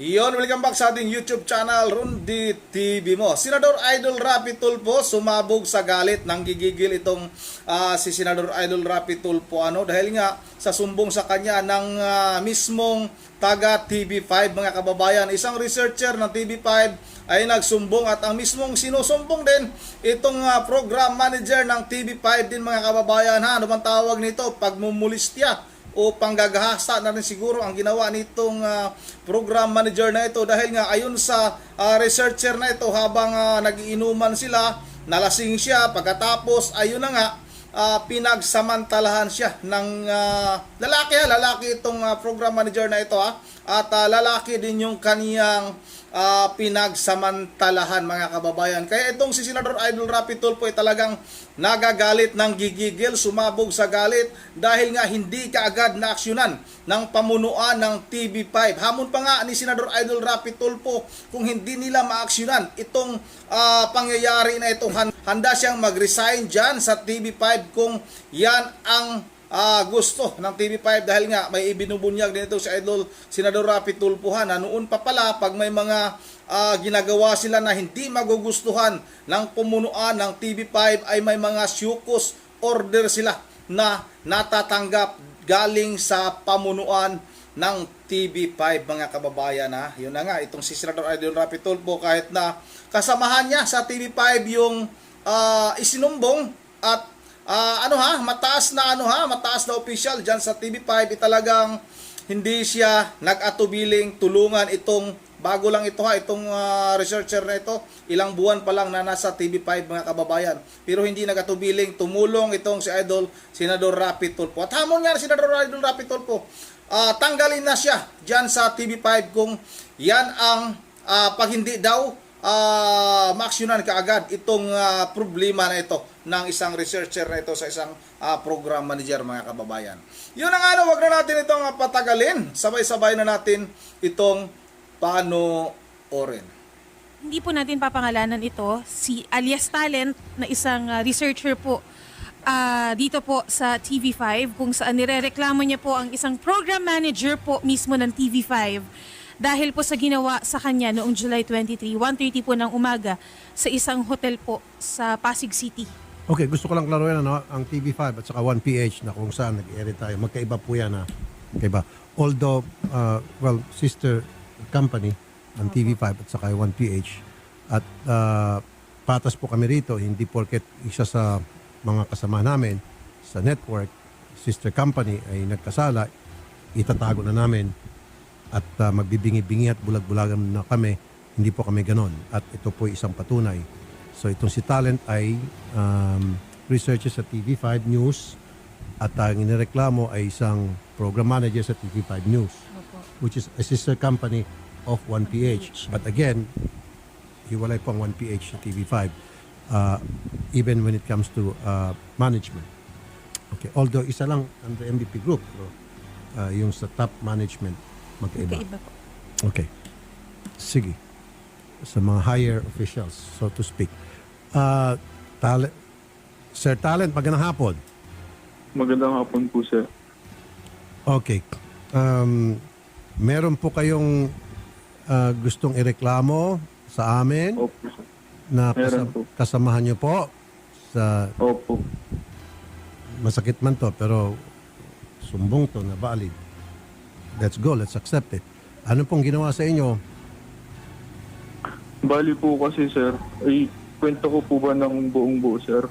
Iyon, welcome back sa ating YouTube channel, Rundi TV mo. Senador Idol Rapi Tulfo sumabog sa galit. Nanggigigil itong si Senador Idol Rapi Tulfo dahil nga sa sumbong sa kanya ng mismong taga TV5 mga kababayan. Isang researcher ng TV5 ay nagsumbong at ang mismong sinusumbong din itong program manager ng TV5 din mga kababayan. Ano bang tawag nito? Pagmumulistya o panggagahasa na rin siguro ang ginawa nitong program manager na ito dahil nga ayon sa researcher na ito habang nagiinuman sila, nalasing siya, pagkatapos ayun na nga pinagsamantalahan siya ng lalaki itong program manager na ito at lalaki din yung kaniyang pinagsamantalahan mga kababayan. Kaya itong si Senador Idol Rapi Tulfo ay talagang nagagalit ng gigigil, sumabog sa galit dahil nga hindi kaagad naaksyonan ng pamunuan ng TV5. Hamon pa nga ni Senador Idol Rapi Tulfo kung hindi nila maaksyonan itong pangyayari na ito. Handa siyang mag-resign dyan sa TV5 kung yan ang gusto ng TV5 dahil nga may ibinubunyag din ito si Idol Senador Rapi Tulfo na noon pa pala pag may mga ginagawa sila na hindi magugustuhan ng pumunuan ng TV5 ay may mga syukos order sila na natatanggap galing sa pamunuan ng TV5 mga kababayan. Yun na nga itong si Senador Idol Rapi Tulfo kahit na kasamahan niya sa TV5 yung isinumbong at mataas na official diyan sa TV5 talagang hindi siya nag-atubiling tulungan itong bago lang ito itong researcher na ito, ilang buwan pa lang na nasa TV5 mga kababayan. Pero hindi nag-atubiling tumulong itong si Idol Senador Rapi Tulfo. At hamon nga si Senador Idol Rapi Tulfo, tanggalin na siya diyan sa TV5 kung yan ang pag hindi daw maaksyonan kaagad itong problema na ito ng isang researcher na ito sa isang program manager mga kababayan. Yun ang wag na natin itong patagalin. Sabay-sabay na natin itong panoorin. Hindi po natin papangalanan ito, si alias Talent na isang researcher po dito po sa TV5 kung saan nirereklamo niya po ang isang program manager po mismo ng TV5 dahil po sa ginawa sa kanya noong July 23, 1:30 po ng umaga sa isang hotel po sa Pasig City. Okay, gusto ko lang klaruhin ang TV5 at saka 1PH na kung saan nag-ere tayo. Magkaiba po yan Magkaiba. Although, sister company ang TV5 at saka 1PH at patas po kami rito, hindi porket isa sa mga kasama namin sa network, sister company ay nagkasala, itatago na namin at magbibingi-bingi at bulag-bulagan na kami, hindi po kami ganon. At ito po isang patunay. So itong si Talent ay researcher sa TV5 News at ang inireklamo ay isang program manager sa TV5 News, which is a sister company of 1PH. But again, hiwalay po ang 1PH sa TV5 even when it comes to management. Okay, although isa lang under MVP Group, yung sa top management magkaiba po. Okay. Sige. Sa mga higher officials, so to speak. Sir Talent, magandang hapon. Magandang hapon po, sir. Okay. Meron po kayong gustong ireklamo sa amin Opo, sir. na Meron po. kasamahan nyo po sa Opo. masakit man to pero sumbong to na valid. Let's go, let's accept it. Ano pong ginawa sa inyo? Bali po kasi, sir, ay kwento ko po ba ng buong buo, sir?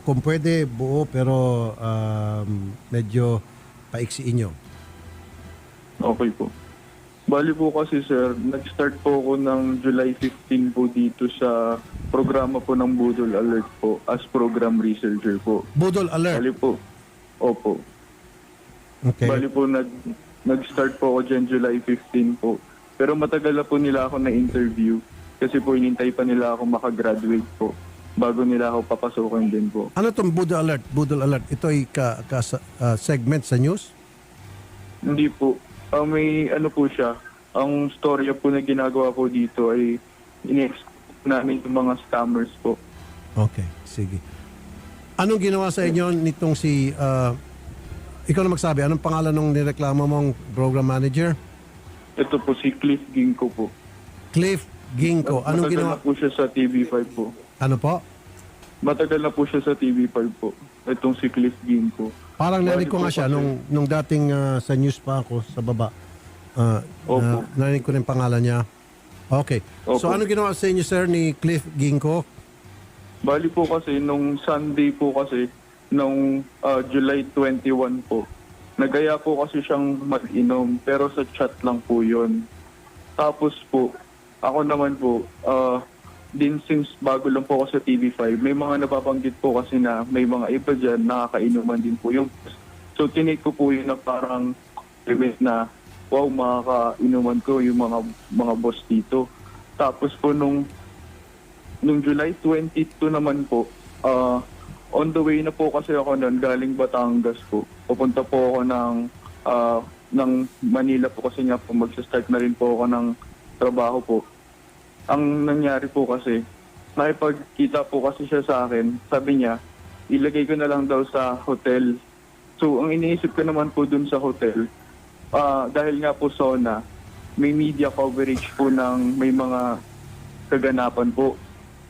Kung pwede, buo pero medyo paiksiin nyo. Okay po. Bali po kasi, sir, nag-start po ako ng July 15 po dito sa programa po ng Budol Alert po as program researcher po. Budol Alert. Bali po. Opo. Okay. Bali po nag-start po ako dyan July 15 po. Pero matagal na po nila ako na-interview kasi po inintay pa nila ako makagraduate po bago nila ako papasukin din po. Ano itong Budol Alert? Budol Alert, ito ay segment sa news? Hindi po. May ano po siya. Ang storya po na ginagawa po dito ay in-expose namin yung mga scammers po. Okay, sige. Anong ginawa sa inyo nitong si ikaw na magsabi, anong pangalan ng nireklamo mong program manager? Ito po si Cliff Ginko po. Cliff Ginko. Anong Matagal ginawa? na po siya sa TV5 po. Ano po? Matagal na po siya sa TV5 po. Itong si Cliff Ginko. Parang narinig ko Bali po nga siya kasi- nung dating sa news pa ako sa baba. Opo. Narinig ko rin pangalan niya. Okay. So Opo. ano ginawa sa inyo, sir, ni Cliff Ginko? Bali po kasi nung Sunday po kasi, nung July 21 po, nagaya po kasi siyang mag-inom pero sa chat lang po yun. Tapos po, ako naman po, din since bago lang po ako sa TV5, may mga napapanggit po kasi na may mga iba dyan nakakainuman din po yung. So tinake ko po yun na parang event na wow, makakainuman ko yung mga boss dito. Tapos po nung July 22 naman po, on the way na po kasi ako nun, galing Batangas po. Pupunta po ako ng Manila po kasi nga po, magsa-start na rin po ako ng trabaho po. Ang nangyari po kasi, nakipagkita po kasi siya sa akin. Sabi niya, ilagay ko na lang daw sa hotel. So, ang iniisip ko naman po dun sa hotel, dahil nga po SONA, may media coverage po ng may mga kaganapan po.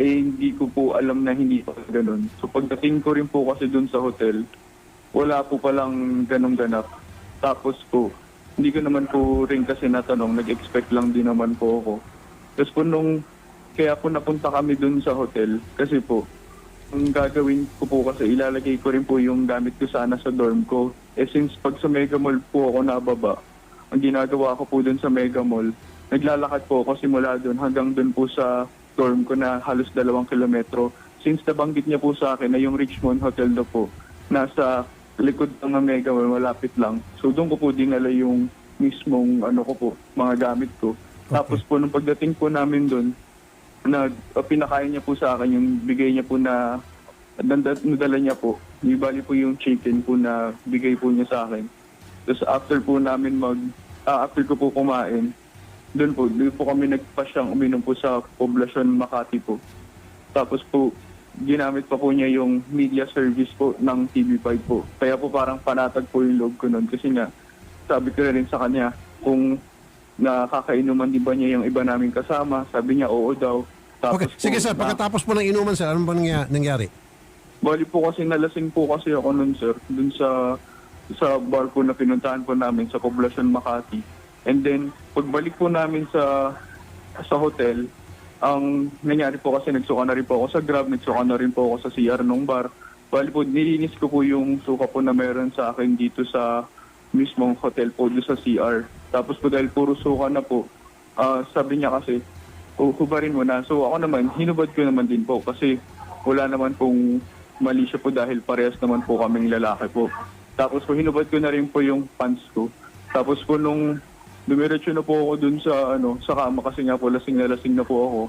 Hindi ko po alam na hindi pa ganun. So, pagdating ko rin po kasi dun sa hotel, wala po palang ganong ganap. Tapos po, hindi ko naman po rin kasi natanong, nag-expect lang din naman po ako. Tapos po kaya po napunta kami dun sa hotel, kasi po, ang gagawin ko po kasi ilalagay ko rin po yung gamit ko sana sa dorm ko. Since pag sa Mega Mall po ako nababa, ang ginagawa ko po dun sa Mega Mall, naglalakad po ako simula dun hanggang dun po sa dorm ko na halos 2 kilometro. Since nabanggit niya po sa akin na yung Richmond Hotel na po, nasa likod ng Mega Mall, malapit lang. So doon ko po dinala yung mismong mga gamit ko. Tapos po nung pagdating po namin doon, pinakain niya po sa akin yung bigay niya po na nadala niya po. Di bali po yung chicken po na bigay po niya sa akin. Tapos after ko po kumain, doon po kami nagpasyang uminom po sa Poblacion Makati po. Tapos po, ginamit pa po niya yung media service po ng TV5 po. Kaya po parang panatag po yung loob ko noon. Kasi nga, sabi ko na rin sa kanya, kung nakakainuman di ba niya yung iba naming kasama, sabi niya oo daw. Tapos Okay. Sige, sir. Pagkatapos po ng inuman, sir, ano ba nangyari? Bali po kasi nalasing po kasi ako nun, sir, dun sa bar po na pinuntahan po namin sa Poblacion Makati. And then, pagbalik po namin sa hotel, ang nangyari po kasi nagsuka na rin po ako sa Grab, nagsuka na rin po ako sa CR nung bar. Bali po, nilinis ko po yung suka po na meron sa akin dito sa mismong hotel po, doon sa CR. Tapos po dahil puro suka na po, sabi niya kasi, hubarin mo na. So ako naman, hinubad ko naman din po kasi wala naman pong mali siya po dahil parehas naman po kaming lalaki po. Tapos po hinubad ko na rin po yung pants ko. Tapos po nung dumiretso na po ako dun sa kama kasi nga po lasing na po ako.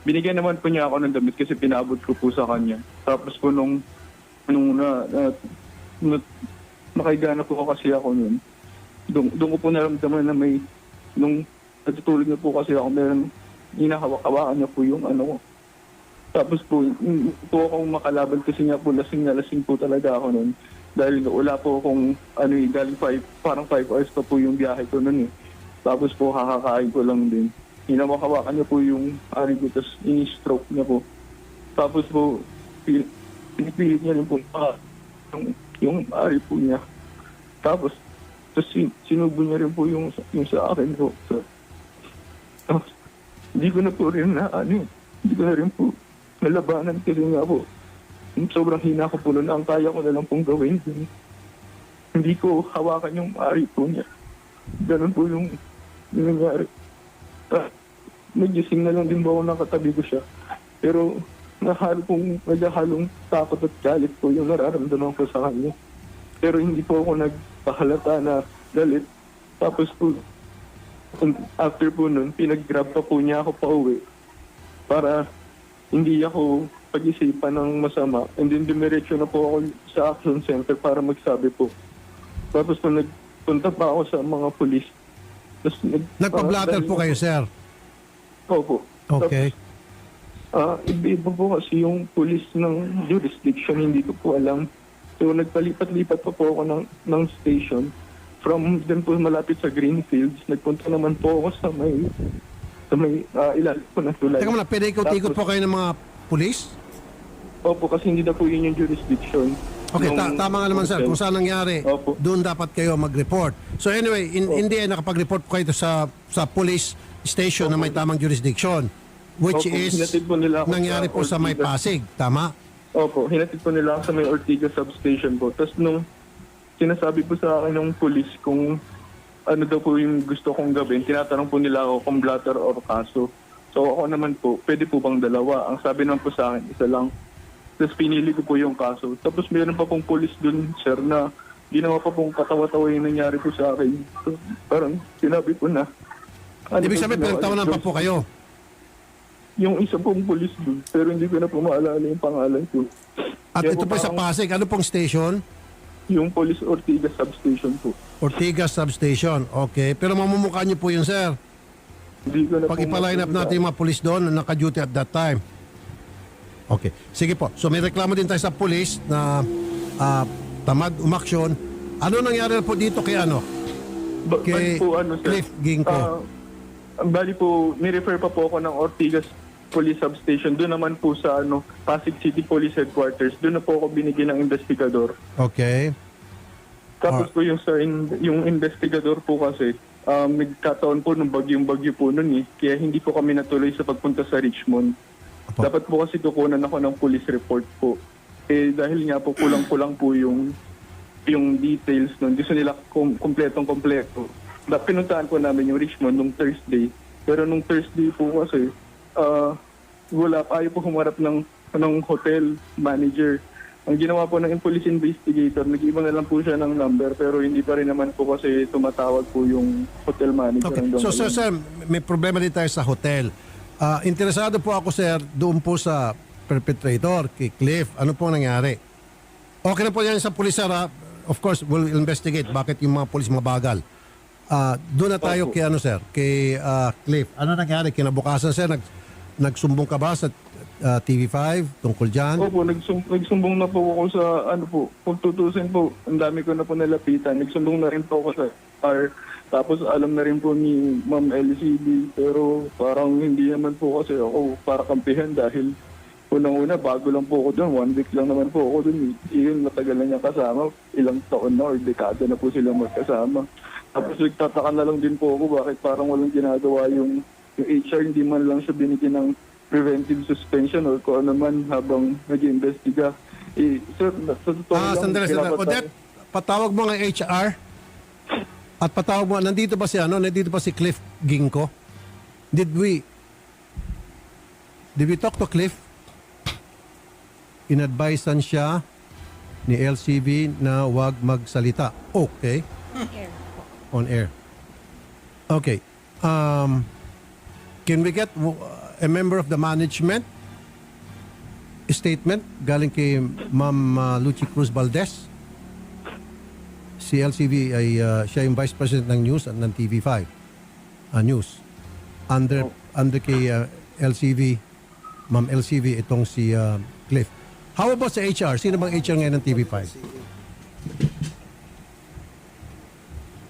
Binigyan naman po niya ako ng damit kasi pinabot ko po sa kanya. Tapos po nung nakahiga na po kasi ako nun, doon ko po naramdaman na nung natutulog na po kasi ako, meron hinahawak-hawakan niya po yung ko. Tapos po akong makalaban kasi nga po lasing po talaga ako nun. Dahil wala po akong, galing parang 5 hours pa po yung biyahe ko nun eh. Tapos po kakakain ko lang din. Hinawak-hawakan niya po yung ari ko, tapos ini-stroke niya po. Tapos po, pinipilit niya rin po yung ari po niya. Tapos sinubo niya rin po yung sa akin po. Tapos, hindi ko na po rin hindi ko na rin po nalabanan kasi nga po, sobrang hina ko po noon, ang kaya ko na lang pong gawin. Hindi ko hawakan yung ari po niya. Ganun po yung nangyari. Nagising na lang din ba ako nakatabi ko siya. Pero naghahalong takot at galit po yung nararamdaman ko sa kanya. Pero hindi po ako nagpahalata na galit. Tapos po, after po nun, pinag-grab pa po niya ako pa uwi para hindi ako pag-isipan ng masama. And then dumiretso na po ako sa action center para magsabi po. Tapos po nagpunta pa ako sa mga pulis. Nagpa-blatter po kayo, sir? Opo. Okay. Iba po kasi yung pulis ng jurisdiction, hindi ko po alam. So nagpalipat-lipat pa po ako ng station. from dun po malapit sa Greenfields, nagpunta naman po ako sa may ilalim po na tulay. Teka muna, pwede ikot-ikot Tapos- po kayo ng mga pulis? Opo, kasi hindi na po yun yung jurisdiction. Okay, Nung- tama nga naman sir. Kung saan nangyari, Opo. doon dapat kayo mag-report. So anyway, in the end, nakapag-report po kayo sa police station na may tamang jurisdiction, which Opo, is hinatid po nila ako nangyari sa po sa may Ortigas. Pasig. Tama? Opo, hinatid po nila ako sa may Ortigas substation po. Tapos nung sinasabi po sa akin ng police kung ano daw po yung gusto kong gawin, tinatanong po nila ako kung blatter or kaso. So ako naman po, pwede po bang dalawa? Ang sabi naman po sa akin, isa lang. Tapos pinili ko po yung kaso. Tapos meron pa pong police dun, sir, na ginawa pa pong katawa-tawa yung nangyari po sa akin. So, parang sinabi ko na. ano Ibig po sabihin, ginawa pinagtawanan ni pa po George? kayo. Yung isa pong police dun, pero hindi ko na po maalala yung pangalan ko. At Kaya ito po sa parang- Pasig, ano pong station? Yung police Ortigas substation po. Ortigas Substation. Okay. Pero mamumukha niyo po yun, sir. Hindi ko na Pag po ipaline up matanda. natin yung mga pulis doon na naka-duty at that time. Okay. Sige po. So may reklamo din tayo sa pulis na tamad umaksyon. Ano nangyari po dito kay ano? Kay Bali po, ano, sir, Cliff Ginko. Bali po, nirefer pa po ako ng Ortigas Police Substation. Doon naman po sa Pasig City Police Headquarters. Doon na po ako binigyan ng investigador. Okay. Tapos po yung investigador po kasi, nagkataon po nung bagyo po nun eh. Kaya hindi po kami natuloy sa pagpunta sa Richmond. Apo. Dapat po kasi kukunan ako ng police report po. Eh dahil nga po kulang-kulang po yung details nun. Gusto nila kompletong-kompleto. Pinuntahan po namin yung Richmond nung Thursday. Pero nung Thursday po kasi, wala pa. Ayaw po humarap ng hotel manager. Ang ginawa po ng police investigator, nag-iba na lang po siya ng number pero hindi pa rin naman po kasi tumatawag po yung hotel manager. Okay. hanggang So sir, ngayon. may problema din tayo sa hotel. Interesado po ako, sir, doon po sa perpetrator, kay Cliff. Ano po nangyari? Okay na po yan sa pulis, sir. Of course, we'll investigate bakit yung mga pulis mabagal. Doon na tayo Opo. kay ano, sir, kay Cliff. Ano nangyari? Kinabukasan, sir, nagsumbong ka ba sa TV5 tungkol dyan? Opo, nagsumbong na po ako sa kung tutusin po, ang dami ko na po nalapitan. Nagsumbong na rin po ako sa R. Tapos alam na rin po ni Ma'am LCD, pero parang hindi naman po kasi ako para kampihan dahil unang-una, bago lang po ako doon. 1 week lang naman po ako doon. Yun, matagal na niya kasama. Ilang taon na or dekada na po sila magkasama. Tapos nagtataka na lang din po ako bakit parang walang ginagawa yung HR, hindi man lang siya binigyan ng preventive suspension or kung ano man habang nag-iimbestiga. Sir, sa totoo lang, Sandali. kinabataan- Odette, patawag mo ng HR at patawag mo, nandito ba si Cliff Ginko? Did we talk to Cliff? Inadvisean siya ni LCV na wag magsalita. Okay. On air. Okay. Can we get a member of the management statement galing kay Ma'am Lucy Cruz Valdez? Si LCV ay siya yung Vice President ng News at ng TV5 News. Under kay LCV, Ma'am LCV, itong si Cliff. How about sa HR? Sino bang HR ngayon ng TV5?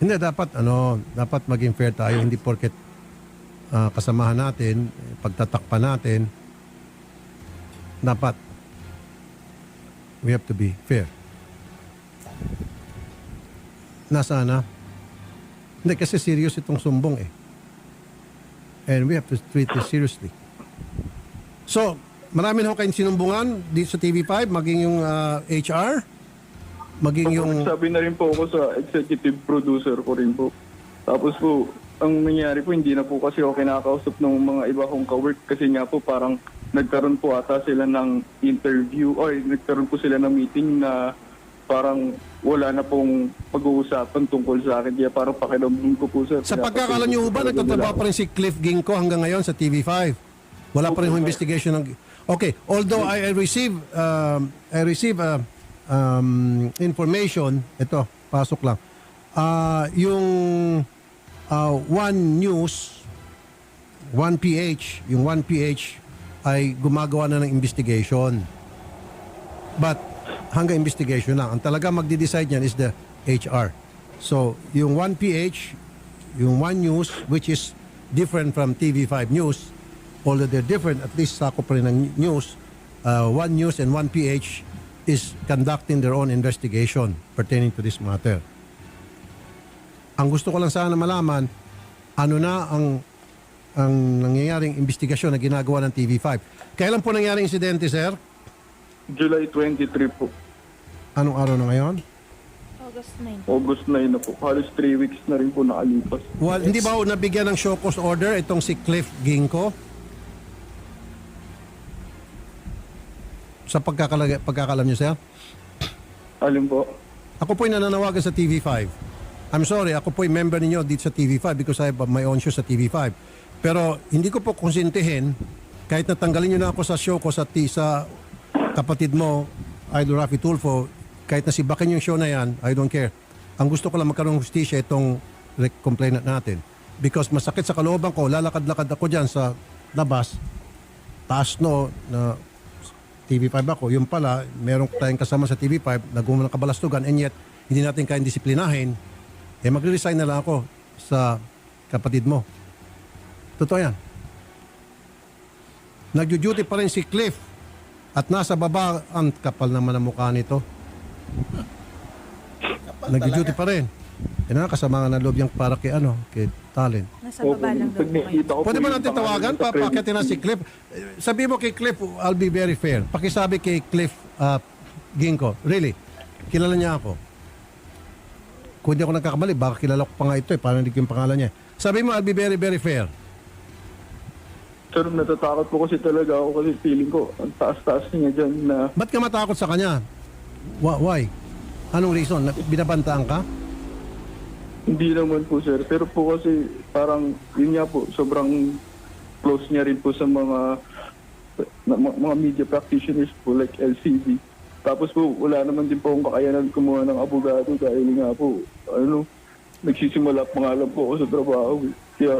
Hindi, dapat maging fair tayo. Hindi porket kasamahan natin, pagtatakpan natin, dapat we have to be fair. Nasaan na? Hindi, kasi serious itong sumbong eh. And we have to treat this seriously. So, marami na ho kayong sinumbungan dito sa TV5, maging yung HR, maging yung... Sabi na rin po ako sa executive producer ko rin po. Tapos po, ang nangyari po, hindi na po kasi ako kinakausap ng mga iba kong ka-work kasi nga po parang nagkaroon po ata sila ng interview or nagkaroon po sila ng meeting na parang wala na pong pag-uusapan tungkol sa akin. Kaya parang pakiramdam ko po sir. Sa pagkakala niyo ba, nagtatrabaho pa rin si Cliff Ginko hanggang ngayon sa TV5? Wala pa rin investigation ng... Okay, although I receive information, ito, pasok lang. Yung One News, 1PH, yung 1PH ay gumagawa na ng investigation. But hanggang investigation lang. Ang talaga magde-decide niyan is the HR. So, yung 1PH, yung 1 News, which is different from TV5 News, although they're different, at least sakop pa rin ng news, 1 News and 1PH is conducting their own investigation pertaining to this matter. Ang gusto ko lang sana malaman, ano na ang nangyayaring investigasyon na ginagawa ng TV5. Kailan po nangyaring insidente, sir? July 23 po. Anong araw na ngayon? August 9. August 9 na po. Halos 3 weeks na rin po nakalipas. Well, hindi ba ho nabigyan ng show cause order itong si Cliff Ginko? Sa pagkakalam niyo, sir? Alin po? Ako po'y nananawagan sa TV5. I'm sorry, ako po'y member ninyo dito sa TV5 because I have my own show sa TV5. Pero hindi ko po konsintihin kahit natanggalin nyo na ako sa show ko sa kapatid mo, Idol Rafi Tulfo, kahit nasibakin yung show na yan, I don't care. Ang gusto ko lang magkaroon ng hustisya itong complainant natin. Because masakit sa kalooban ko, lalakad-lakad ako dyan sa labas, taas no, na TV5 ako. Yung pala, meron tayong kasama sa TV5, nagumang ng kabalastugan, and yet, hindi natin kayang disiplinahin, magre-resign na lang ako sa kapatid mo. Totoo yan. Nag-duty pa rin si Cliff at nasa baba, ang kapal naman ang mukha nito. Nag-duty pa rin. Yan na, kasama nga ng loob yung para kay Talent. Nasa baba lang daw po kayo. Pwede ba natin tawagan? Papakitin na si Cliff. Sabi mo kay Cliff, I'll be very fair. Pakisabi kay Cliff Ginko, really, kilala niya ako. Kung di ako nagkakamali, baka kilala ko pa nga ito parang hindi ko yung pangalan niya. Sabi mo, I'll be very, very fair. Sir, natatakot po kasi talaga ako kasi feeling ko, ang taas-taas niya dyan na Ba't ka matakot sa kanya? Why? Anong reason? Binabantaan ka? hindi naman po sir. Pero po kasi parang yun nga po, sobrang close niya rin po sa mga media practitioners po like LCD. Tapos po, wala naman din po akong kakayanan kumuha ng abogado dahil nga po, nagsisimula pa nga lang po ako sa trabaho. Kaya,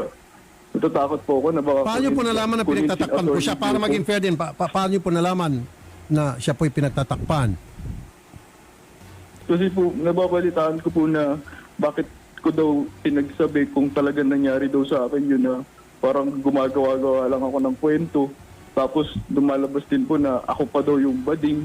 natatakot po ako na baka... Paano po nalaman na pinagtatakpan po siya? Para maging fair din, paano po nalaman na siya po'y pinagtatakpan? Kasi po, nababalitaan ko po na bakit ko daw pinagsabi kung talagang nangyari daw sa akin yun na parang gumagawa-gawa lang ako ng kwento. Tapos lumalabas din po na ako pa daw yung bading.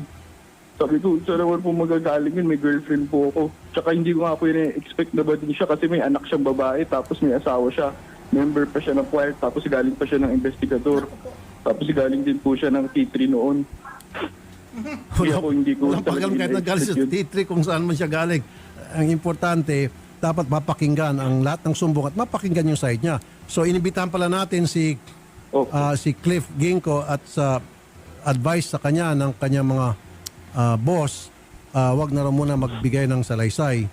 Sabi ko, saan naman po magagaling yun? May girlfriend po ako. Tsaka hindi ko nga po expect na bading siya kasi may anak siyang babae tapos may asawa siya. Member pa siya ng choir, tapos galing pa siya ng investigador. Tapos galing din po siya ng T3 noon. Kaya po hindi ko Walang pagalang kahit nagaling sa T3 kung saan man siya galing. Ang importante, dapat mapakinggan ang lahat ng sumbong at mapakinggan yung side niya. So inibitahan pala natin si Cliff Ginko at sa advice sa kanya ng kanyang mga boss, wag na raw muna magbigay ng salaysay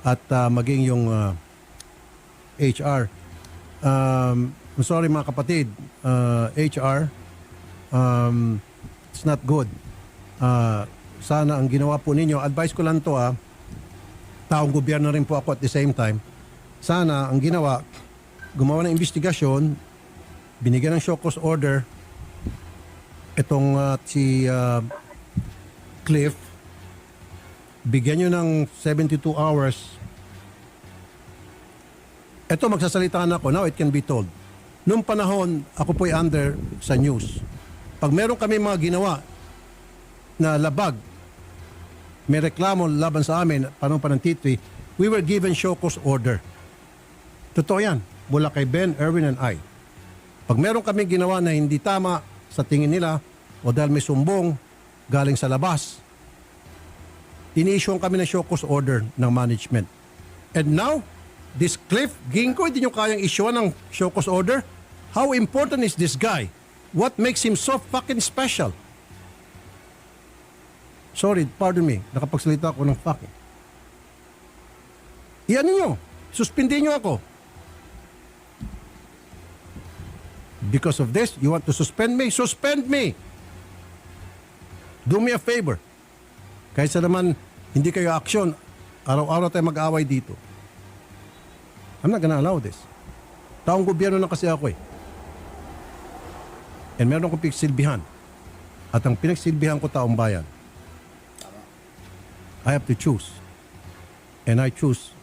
at maging yung HR. I'm sorry mga kapatid, HR, it's not good. Sana ang ginawa po ninyo, advice ko lang to taong gobyerno rin po ako at the same time, sana ang ginawa, gumawa ng investigasyon, binigyan ng show cause order, itong si Cliff, bigyan nyo ng 72 hours. Ito, magsasalita na ako. Now it can be told. Noong panahon, ako po'y under sa news. Pag meron kami mga ginawa na labag, may reklamo laban sa amin, panahon pa ng T3, we were given show cause order. Totoo yan. Mula kay Ben, Erwin, and I. Pag meron kami ginawa na hindi tama sa tingin nila o dahil may sumbong galing sa labas, ini-issue kami ng show cause order ng management. And now, this Cliff Ginko, hindi nyo kayang issue ng show cause order? How important is this guy? What makes him so fucking special? Sorry, pardon me. Nakapagsalita ako ng fucking. Iyan nyo. Suspindin nyo ako. Because of this, you want to suspend me? Suspend me! Do me a favor. Kaysa naman, hindi kayo aksyon, araw-araw tayo mag-away dito. I'm not gonna allow this. Taong gobyerno na kasi ako And meron akong pinagsilbihan. At ang pinagsilbihan ko taong bayan. I have to choose. And I choose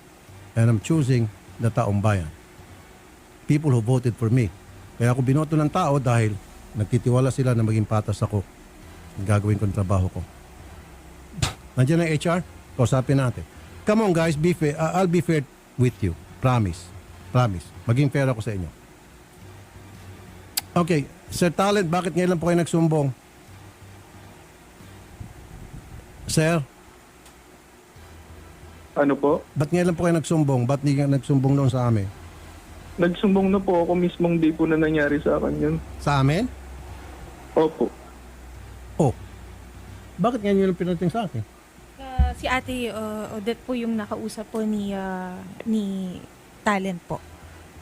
And I'm choosing the taong bayan. People who voted for me. Kaya ako binoto ng tao dahil nagtitiwala sila na maging patas ako. Gagawin ko ang trabaho ko. Nandiyan ang HR? Kausapin natin. Come on guys, be fair. I'll be fair with you. Promise. Promise. Maging fair ako sa inyo. Okay, Sir Talent, bakit ngayon lang po kayo nagsumbong? Sir, Ano po? ba't ngayon lang po kayo nagsumbong? Ba't hindi ka nagsumbong noon sa amin? Nagsumbong na po ako mismong day po na nangyari sa akin yun. Sa amin? Opo. Oh. Bakit ngayon yun lang pinating sa akin? Si Ate Odette po yung nakausap po ni Talent po.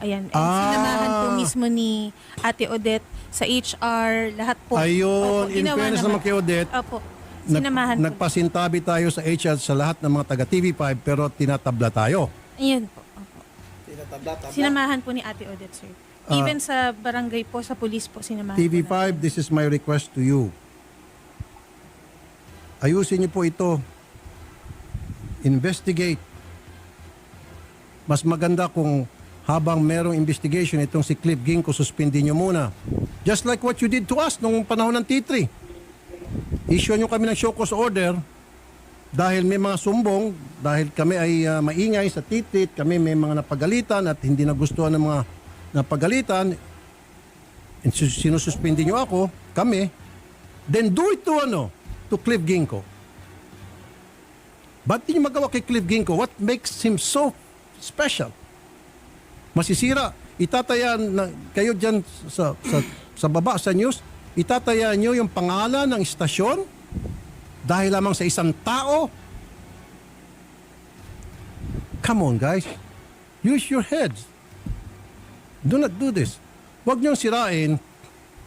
Ayan. And sinamahan po mismo ni Ate Odette sa HR, lahat po. Ayun, Opo, in ginawa fairness naman kay Odette, Opo. Sinamahan po. nagpasintabi tayo sa HR sa lahat ng mga taga TV5 pero tinatabla tayo. Ayun po. Opo. Tinatabla-tabla. Sinamahan po ni Ate Odette, sir. Even sa barangay po, sa police po, sinamahan po TV5, namin. this is my request to you. Ayusin niyo po ito. Investigate. Mas maganda kung habang merong investigation itong si Cliff Ginko, suspendin niyo muna. Just like what you did to us nung panahon ng T3. Issue niyo kami ng show cause order dahil may mga sumbong, dahil kami ay maingay sa T3, kami may mga napagalitan at hindi nagustuhan ng mga napagalitan, and sinususpendin niyo ako, kami, then do it to Cliff Ginko. Ba't di niyo magawa kay Cliff Ginko? What makes him so special? Masisira. Itataya na kayo dyan sa baba sa news, itataya niyo yung pangalan ng istasyon dahil lamang sa isang tao. Come on guys. Use your heads. Do not do this. Huwag niyong sirain.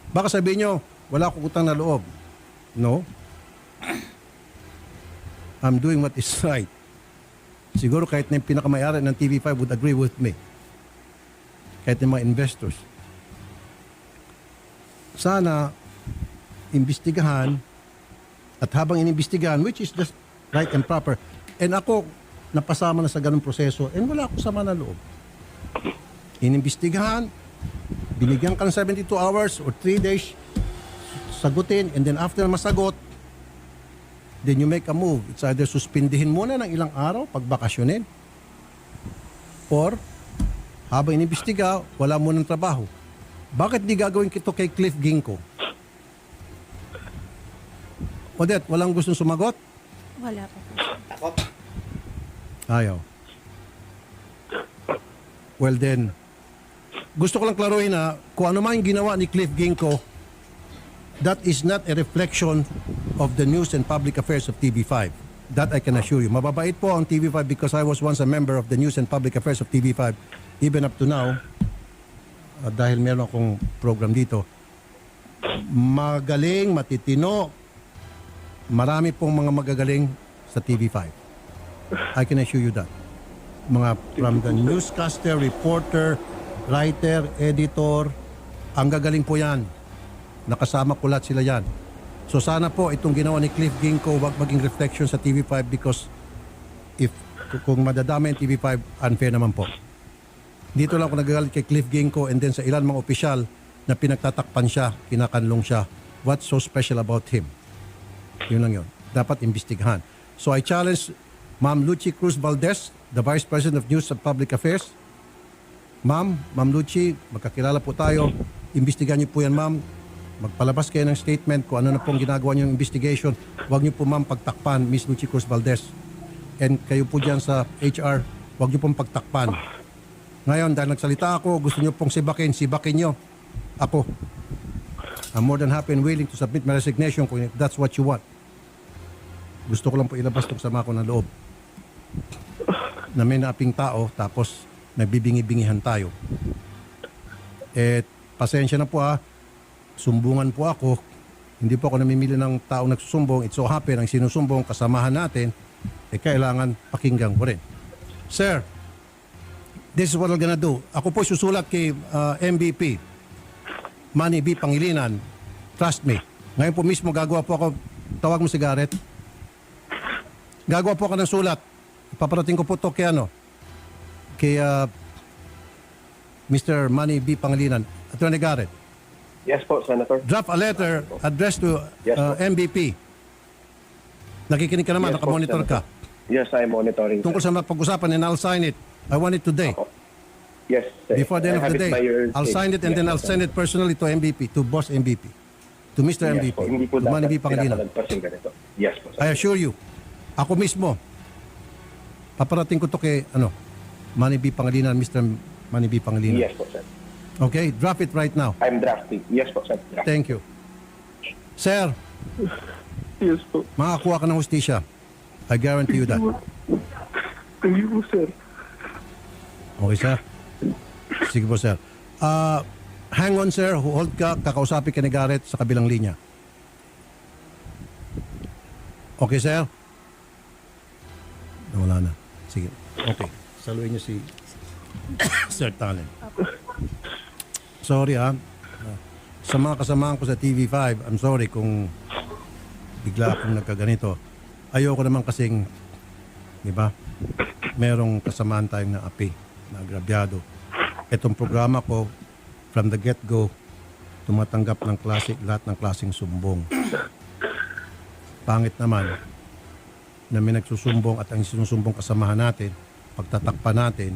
Baka sabihin niyo, wala akong utang na loob. No. I'm doing what is right. Siguro kahit na yung pinakamayari ng TV5 would agree with me. Kahit yung mga investors. Sana, imbestigahan, at habang inimbestigahan, which is just right and proper, and ako, napasama na sa ganung proseso, and wala akong sama na loob. Inimbestigahan, binigyan ka ng 72 hours or 3 days, sagutin, and then after masagot, then you make a move. It's either suspindihin muna ng ilang araw, pagbakasyonin, or habang inimbestiga, wala mo ng trabaho. Bakit di gagawin kito kay Cliff Ginko? Odette, walang gustong sumagot? Wala po. Takot. Ayaw. Well then, gusto ko lang klaruhin na kung ano man yung ginawa ni Cliff Ginko, that is not a reflection of the news and public affairs of TV5. That I can assure you. Mababait po ang TV5 because I was once a member of the news and public affairs of TV5 even up to now. Dahil meron akong program dito. Magaling, matitino. Marami pong mga magagaling sa TV5. I can assure you that. Mga from the newscaster, reporter, writer, editor, ang gagaling po yan. Nakasama ko lahat sila yan. So sana po itong ginawa ni Cliff Ginko wag maging reflection sa TV5 because kung madadama yung TV5, unfair naman po. Dito lang ako nagagalit kay Cliff Ginko and then sa ilan mga opisyal na pinagtatakpan siya, kinakanlong siya. What's so special about him? Yun lang yun. Dapat imbestigahan. So I challenge Ma'am Lucy Cruz Valdez, the Vice President of News and Public Affairs. Ma'am Lucy, magkakilala po tayo. Imbestigahan niyo po yan, ma'am. Magpalabas kayo ng statement kung ano na pong ginagawa niyo yung investigation. Huwag niyo po, ma'am, pagtakpan, Miss Lucy Cruz Valdez. And kayo po dyan sa HR, huwag niyo pong pagtakpan. Ngayon, dahil nagsalita ako, gusto niyo pong sibakin niyo. Ako. I'm more than happy and willing to submit my resignation kung that's what you want. Gusto ko lang po ilabas itong sama ko ng loob. Na may naaping tao, tapos nagbibingi-bingihan tayo. Pasensya na po sumbungan po ako. Hindi po ako namimili ng taong nagsusumbong. It so happen, ang sinusumbong, kasamahan natin, kailangan pakinggan ko rin. Sir, this is what I'm gonna do. Ako po susulat kay MVP, Manny B. Pangilinan. Trust me. Ngayon po mismo gagawa po ako, tawag mo si Garrett. Gagawa po ako ng sulat. Paparating ko po to kay kay Mr. Manny B. Pangilinan. Attorney Garrett, Yes po, Senator. draft a letter addressed to Yes, po. MVP. Nakikinig ka naman, Yes, po, nakamonitor ka. Senator. Yes, I'm monitoring. Tungkol sa pag-usapan and I'll sign it. I want it today. Yes. Before the end of I have the day, by your I'll state. sign it and Yes, then I'll po, send it personally to MVP, to Boss MVP, to Mr. Yes MVP, po, hindi po to Manny B. dapat Pangilinan. tinatalagpas yung ganito. Yes po, I Senator. assure you, ako mismo, paparating ko to kay, Manny B. Pangilinan, Mr. Manny B. Pangilinan. Yes po, sir. Okay, drop it right now. I'm drafting. Yes po, sir. Drafting. Thank you. Sir, Yes po. makakuha ka ng hustisya. I guarantee you that. Thank you po, sir. Okay, sir? Sige po, sir. Hang on, sir. Hold ka. Kakausapin ka ni Garrett sa kabilang linya. Okay, sir? Nawala na. Sige. Okay. Saluhin niyo si Sir Talent. Sorry, sa mga kasamahan ko sa TV5, I'm sorry kung bigla akong nagkaganito. Ayoko naman kasing, di ba, merong kasamaan tayong naapi, na agrabyado. Itong programa ko, from the get-go, tumatanggap ng lahat ng klaseng sumbong. Pangit naman na may nagsusumbong at ang sinusumbong kasamahan natin, pagtatakpan natin,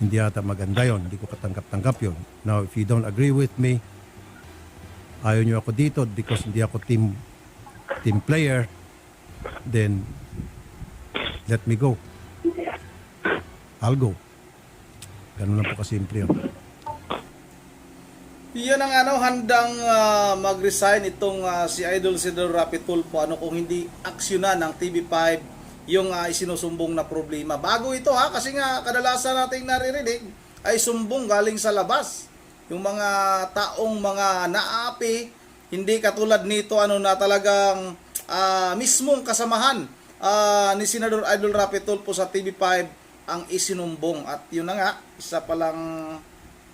hindi yata maganda yon. Hindi ko katanggap-tanggap yon. Now, if you don't agree with me, ayaw nyo ako dito because hindi ako team player, then let me go. I'll go. Ganun lang po kasimple yun. Yan ang handang mag-resign itong si Idol Senador Rapi Tulfo kung hindi aksyonan ng TV5 yung isinusumbong na problema. Bago ito kasi nga kadalasan nating naririnig ay sumbong galing sa labas. Yung mga taong mga naapi, hindi katulad nito na talagang mismong kasamahan ni Senador Idol Rapi Tulfo sa TV5 ang isinumbong. At yun na nga, isa palang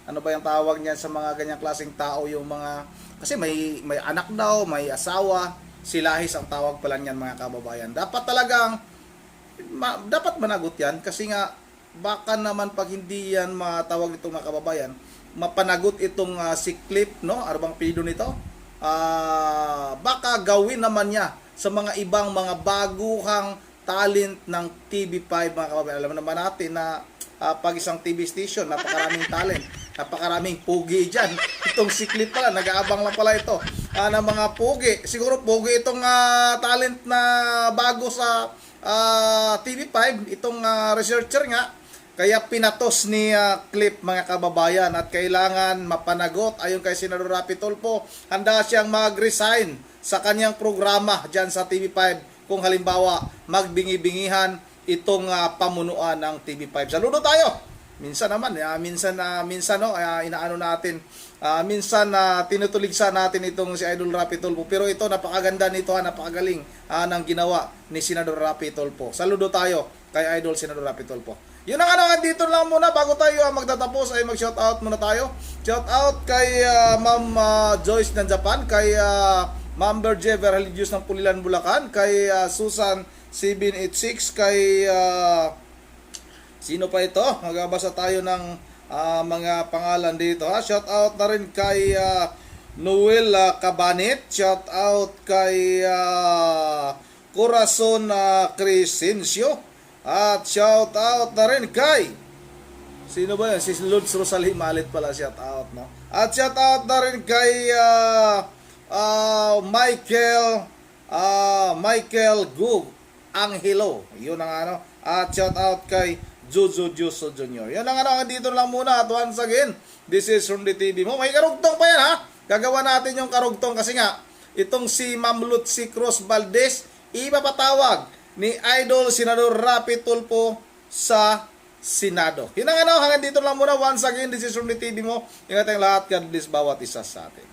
ano ba yung tawag niyan sa mga ganyang klaseng tao, yung mga kasi may anak daw, may asawa, silahis ang tawag pala niyan mga kababayan. Dapat talagang dapat managot yan kasi nga baka naman pag hindi yan matawag nito mga kababayan, mapanagot itong si Clip, no? Ano bang pido nito? Baka gawin naman niya sa mga ibang mga baguhang talent ng TV5 mga kababayan. Alam naman natin na pag isang TV station, napakaraming talent, napakaraming pugi dyan. Itong si Clip pala, nag-aabang lang pala ito ng mga pugi. Siguro pugi itong talent na bago sa TV5, itong researcher nga. Kaya pinatos ni Clip mga kababayan at kailangan mapanagot. Ayon kay Senador Rapi Tulfo, handa siyang mag-resign sa kanyang programa dyan sa TV5 kung halimbawa magbingi-bingihan itong pamunuan ng TV5. Saludo tayo! Minsan naman, minsan inaano natin, minsan tinutuligsa natin itong si Idol Rapi Tulfo. Pero ito, napakaganda nito, napakagaling ng ginawa ni Senador Rapi Tulfo. Saludo tayo kay Idol Senador Rapi Tulfo. Yun ang dito lang muna bago tayo magtatapos ay mag-shoutout muna tayo. Shoutout kay Ma'am Joyce ng Japan, kay Ma'am Berje Religious ng Pulilan, Bulacan, kay Susan 786, kay sino pa ito? Magbabasa tayo ng mga pangalan dito. Shoutout na rin kay Noel Cabanit, shoutout kay Corazon Crescencio, at shout out na rin kay sino ba yan? Si Lourdes Rosalie Malit pala, shout out, no? At shout out na rin kay Michael Gug Angelo. Yun ang At shout out kay Jojo Juso Jr. Yun ang dito lang muna. At once again, this is from the TV mo. May karugtong pa yan, Gagawa natin yung karugtong kasi nga itong si Ma'am Lutzi Cruz Valdez ipapatawag ni Idol Senador Rapi Tulfo sa Senado. Yun ang hanggang dito lang muna. Once again, this is from the TV mo. Ingat ang lahat. God bless bawat isa sa atin.